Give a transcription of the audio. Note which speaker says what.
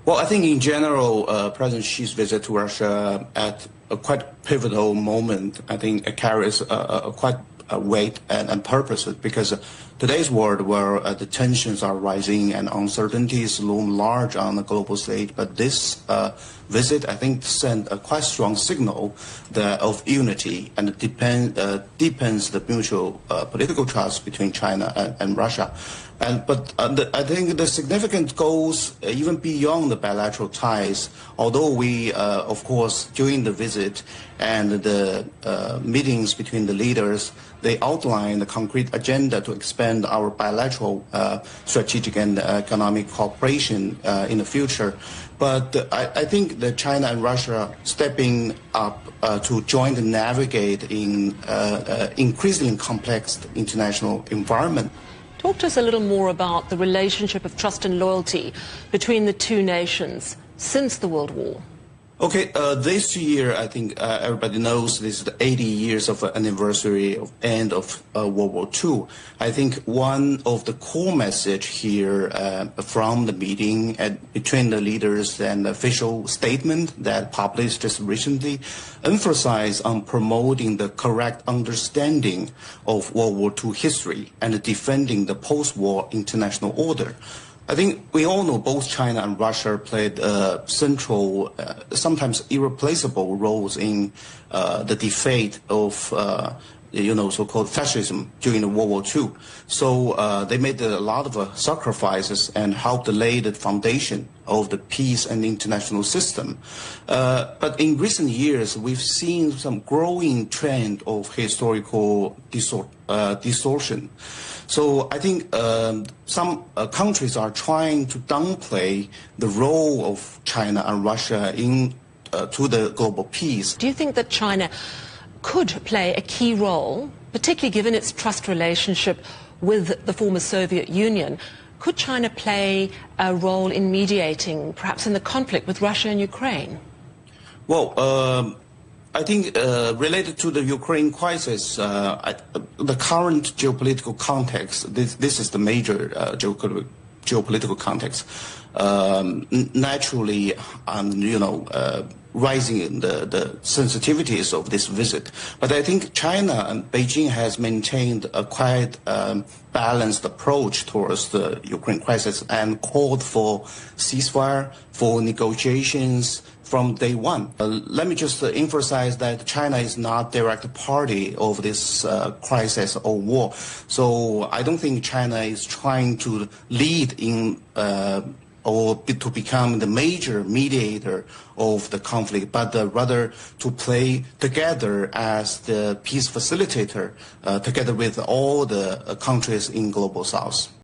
Speaker 1: Well, I think in general, President Xi's visit to Russia at a quite pivotal moment, I think it carries a quite a weight and purpose because today's world where the tensions are rising and uncertainties loom large on the global stage, but this visit, I think, sent a quite strong signal of unity and it deepens the mutual political trust between China and Russia. But I think the significance goes even beyond the bilateral ties, although we, of course, during the visit and the meetings between the leaders, they outline the concrete agenda to expand our bilateral strategic and economic cooperation in the future. But I think that China and Russia stepping up to jointly navigate in increasingly complex international environment.
Speaker 2: Talk to us a little more about the relationship of trust and loyalty between the two nations since the World War.
Speaker 1: Okay, this year, I think everybody knows this is the 80 years of anniversary of end of World War II. I think one of the core message here from the meeting between the leaders and the official statement that published just recently emphasized on promoting the correct understanding of World War II history and defending the post-war international order. I think we all know both China and Russia played central, sometimes irreplaceable roles in the defeat of, so-called fascism during the World War II. So they made a lot of sacrifices and helped lay the foundation of the peace and international system. But in recent years, we've seen some growing trend of historical distortion. So I think some countries are trying to downplay the role of China and Russia in to the global peace.
Speaker 2: Do you think that China could play a key role, particularly given its trust relationship with the former Soviet Union? Could China play a role in mediating, perhaps in the conflict with Russia and Ukraine?
Speaker 1: Well, I think related to the Ukraine crisis, the current geopolitical context, this is the major geopolitical context. Naturally, rising in the sensitivities of this visit. But I think China and Beijing has maintained a quite balanced approach towards the Ukraine crisis and called for ceasefire, for negotiations from day one. Let me just emphasize that China is not direct party of this crisis or war. So I don't think China is trying to lead in or to become the major mediator of the conflict, but rather to play together as the peace facilitator together with all the countries in Global South.